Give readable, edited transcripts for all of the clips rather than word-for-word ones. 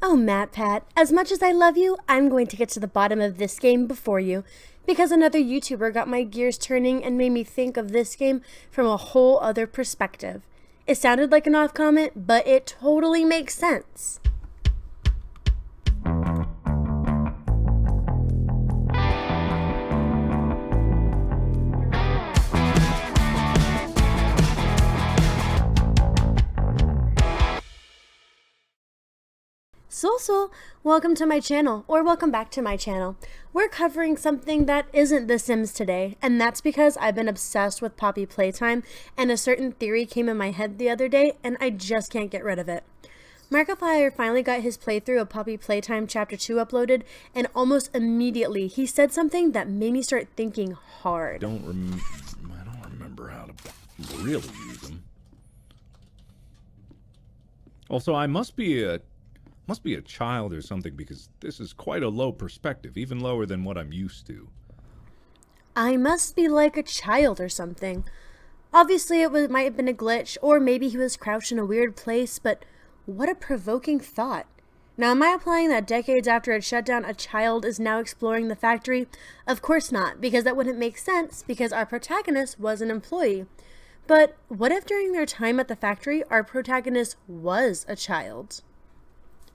Oh, MatPat, as much as I love you, I'm going to get to the bottom of this game before you, because another YouTuber got my gears turning and made me think of this game from a whole other perspective. It sounded like an off comment, but it totally makes sense. So, welcome to my channel, or welcome back to my channel. We're covering something that isn't The Sims today, and that's because I've been obsessed with Poppy Playtime, and a certain theory came in my head the other day, and I just can't get rid of it. Markiplier finally got his playthrough of Poppy Playtime Chapter 2 uploaded, and almost immediately he said something that made me start thinking hard. I don't remember how to really use them. Also, I must be a child or something, because this is quite a low perspective, even lower than what I'm used to. I must be like a child or something. Obviously might have been a glitch, or maybe he was crouched in a weird place, but what a provoking thought. Now, am I implying that decades after its shutdown, a child is now exploring the factory? Of course not, because that wouldn't make sense, because our protagonist was an employee. But what if during their time at the factory, our protagonist was a child?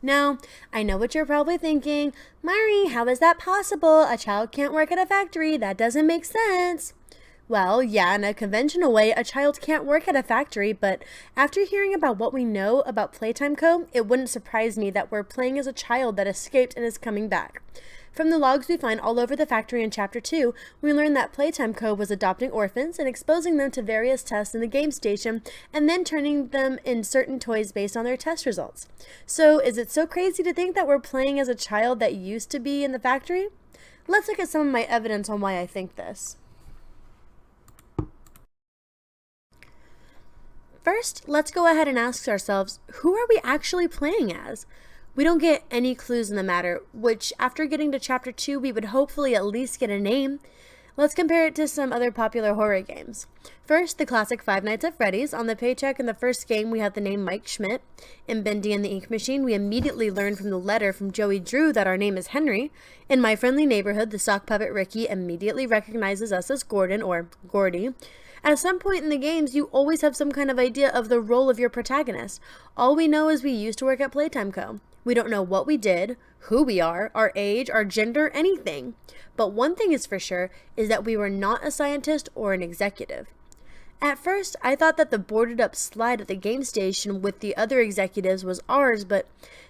Now, I know what you're probably thinking. Mari, how is that possible? A child can't work at a factory. That doesn't make sense. Well, yeah, in a conventional way, a child can't work at a factory, but after hearing about what we know about Playtime Co., it wouldn't surprise me that we're playing as a child that escaped and is coming back. From the logs we find all over the factory in Chapter 2, we learn that Playtime Co. was adopting orphans and exposing them to various tests in the game station, and then turning them in certain toys based on their test results. So, is it so crazy to think that we're playing as a child that used to be in the factory? Let's look at some of my evidence on why I think this. First, let's go ahead and ask ourselves, who are we actually playing as? We don't get any clues in the matter, which after getting to Chapter 2, we would hopefully at least get a name. Let's compare it to some other popular horror games. First, the classic Five Nights at Freddy's. On the paycheck in the first game, we have the name Mike Schmidt. In Bendy and the Ink Machine, we immediately learn from the letter from Joey Drew that our name is Henry. In My Friendly Neighborhood, the sock puppet Ricky immediately recognizes us as Gordon, or Gordy. At some point in the games, you always have some kind of idea of the role of your protagonist. All we know is we used to work at Playtime Co. We don't know what we did, who we are, our age, our gender, anything. But one thing is for sure, is that we were not a scientist or an executive. At first, I thought that the boarded up slide at the game station with the other executives was ours, but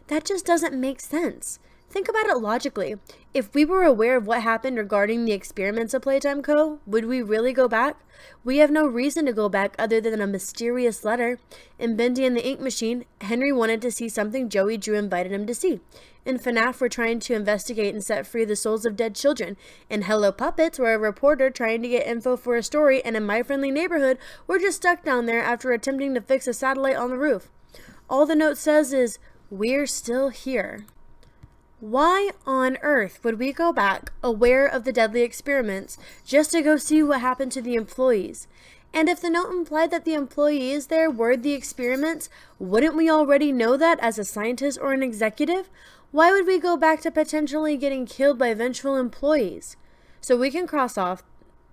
that just doesn't make sense. Think about it logically. If we were aware of what happened regarding the experiments of Playtime Co., would we really go back? We have no reason to go back other than a mysterious letter. In Bendy and the Ink Machine, Henry wanted to see something Joey Drew invited him to see. In FNAF, we're trying to investigate and set free the souls of dead children. In Hello Puppets, we're a reporter trying to get info for a story. And in My Friendly Neighborhood, we're just stuck down there after attempting to fix a satellite on the roof. All the note says is, we're still here. Why on earth would we go back, aware of the deadly experiments, just to go see what happened to the employees? And if the note implied that the employees there were the experiments, wouldn't we already know that as a scientist or an executive? Why would we go back to potentially getting killed by eventual employees? So we can cross off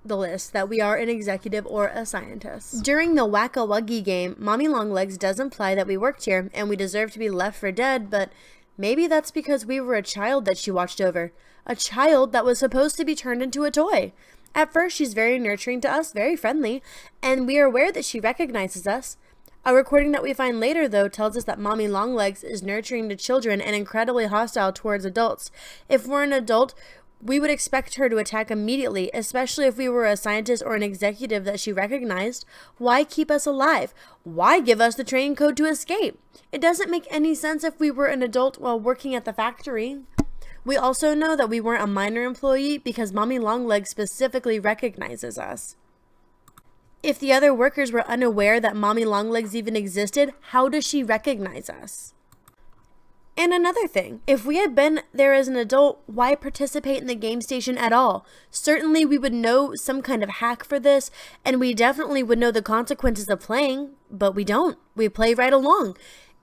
the list that we are an executive or a scientist. During the Wacka Wuggy game, Mommy Longlegs does imply that we worked here and we deserve to be left for dead, but maybe that's because we were a child that she watched over. A child that was supposed to be turned into a toy. At first, she's very nurturing to us, very friendly, and we are aware that she recognizes us. A recording that we find later, though, tells us that Mommy Longlegs is nurturing to children and incredibly hostile towards adults. If we're an adult, we would expect her to attack immediately, especially if we were a scientist or an executive that she recognized. Why keep us alive? Why give us the training code to escape? It doesn't make any sense if we were an adult while working at the factory. We also know that we weren't a minor employee because Mommy Longlegs specifically recognizes us. If the other workers were unaware that Mommy Longlegs even existed, how does she recognize us? And another thing, if we had been there as an adult, why participate in the game station at all? Certainly we would know some kind of hack for this, and we definitely would know the consequences of playing, but we don't. We play right along.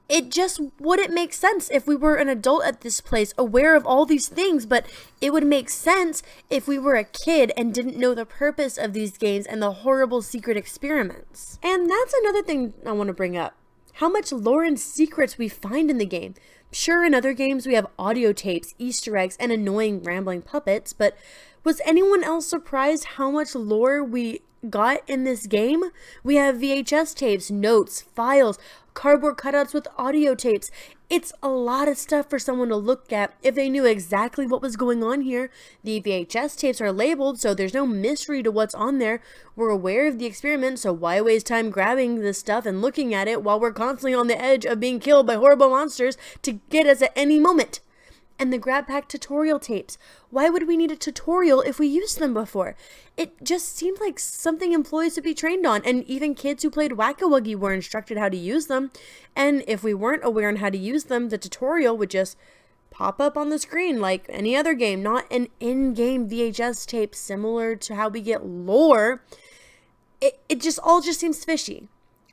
It just wouldn't make sense if we were an adult at this place, aware of all these things, but it would make sense if we were a kid and didn't know the purpose of these games and the horrible secret experiments. And that's another thing I want to bring up. How much lore and secrets we find in the game. Sure, in other games we have audio tapes, Easter eggs, and annoying rambling puppets, but was anyone else surprised how much lore we got in this game? We have VHS tapes, notes, files, cardboard cutouts with audio tapes. It's a lot of stuff for someone to look at if they knew exactly what was going on here. The VHS tapes are labeled, so there's no mystery to what's on there. We're aware of the experiment, so why waste time grabbing this stuff and looking at it while we're constantly on the edge of being killed by horrible monsters to get us at any moment? And the grab pack tutorial tapes. Why would we need a tutorial if we used them before? It just seemed like something employees would be trained on, and even kids who played Whack-A-Wuggy were instructed how to use them. And if we weren't aware on how to use them, the tutorial would just pop up on the screen like any other game, not an in-game VHS tape similar to how we get lore. It just all seems fishy.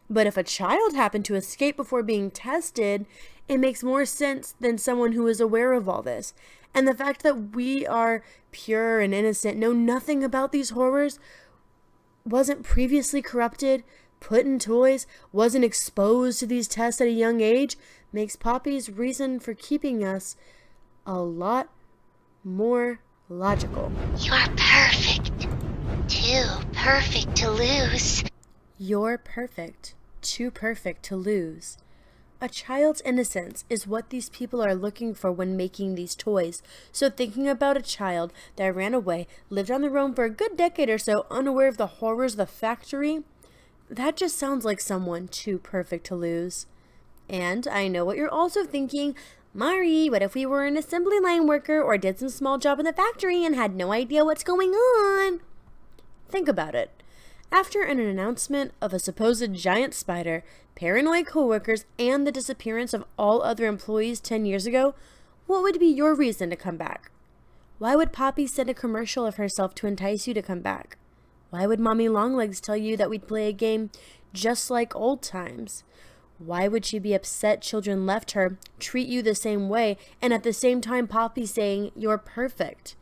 But if a child happened to escape before being tested, it makes more sense than someone who is aware of all this. And the fact that we are pure and innocent, know nothing about these horrors, wasn't previously corrupted, put in toys, wasn't exposed to these tests at a young age, makes Poppy's reason for keeping us a lot more logical. You're perfect. Too perfect to lose. You're perfect. Too perfect to lose. A child's innocence is what these people are looking for when making these toys. So thinking about a child that ran away, lived on their own for a good decade or so, unaware of the horrors of the factory, that just sounds like someone too perfect to lose. And I know what you're also thinking. Mari, what if we were an assembly line worker or did some small job in the factory and had no idea what's going on? Think about it. After an announcement of a supposed giant spider, paranoid coworkers, and the disappearance of all other employees 10 years ago, what would be your reason to come back? Why would Poppy send a commercial of herself to entice you to come back? Why would Mommy Longlegs tell you that we'd play a game just like old times? Why would she be upset children left her, treat you the same way, and at the same time Poppy saying, "You're perfect"?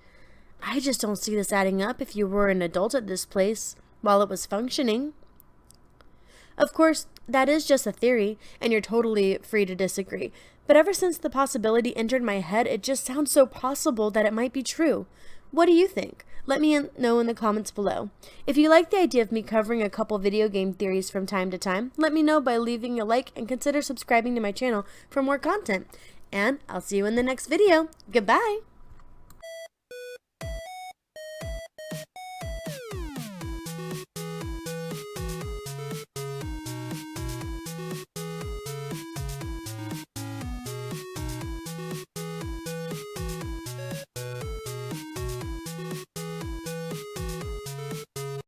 I just don't see this adding up if you were an adult at this place while it was functioning. Of course, that is just a theory, and you're totally free to disagree. But ever since the possibility entered my head, it just sounds so possible that it might be true. What do you think? Let me know in the comments below. If you like the idea of me covering a couple video game theories from time to time, let me know by leaving a like and consider subscribing to my channel for more content. And I'll see you in the next video. Goodbye!